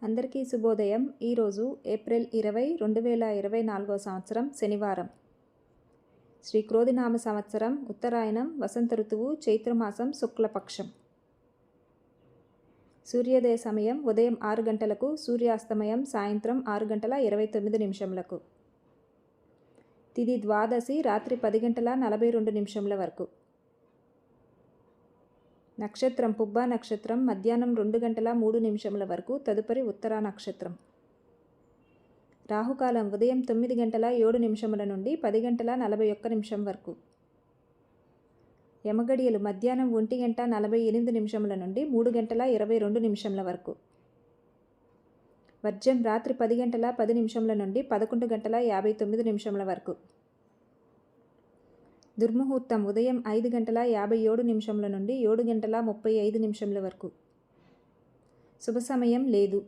అందరికీ శుభోదయం. ఈరోజు ఏప్రిల్ 20, 2024 సంవత్సరం శనివారం. శ్రీ క్రోధినామ సంవత్సరం, ఉత్తరాయణం, వసంత ఋతువు, చైత్రమాసం, శుక్లపక్షం. సూర్యోదయ సమయం ఉదయం 6 గంటలకు, సూర్యాస్తమయం సాయంత్రం 6 గంటల 29 నిమిషంలకు. తిథి ద్వాదశి రాత్రి 10 గంటల 42 నిమిషంల వరకు. నక్షత్రం పుబ్బ నక్షత్రం మధ్యాహ్నం 2 గంటల 3 నిమిషముల వరకు, తదుపరి ఉత్తరా నక్షత్రం. రాహుకాలం ఉదయం 9 గంటల 7 నిమిషముల నుండి 10 గంటల 41 నిమిషం వరకు. యమగడియలు మధ్యాహ్నం 1 గంట 48 నిమిషముల నుండి 3 గంటల 22 నిమిషముల వరకు. వర్జం రాత్రి 10 గంటల 10 నిమిషముల నుండి 11 గంటల 59 నిమిషముల వరకు. దుర్ముహూర్తం ఉదయం 5 గంటల 57 నిమిషముల నుండి 7 గంటల 35 నిమిషముల వరకు. శుభ సమయం లేదు.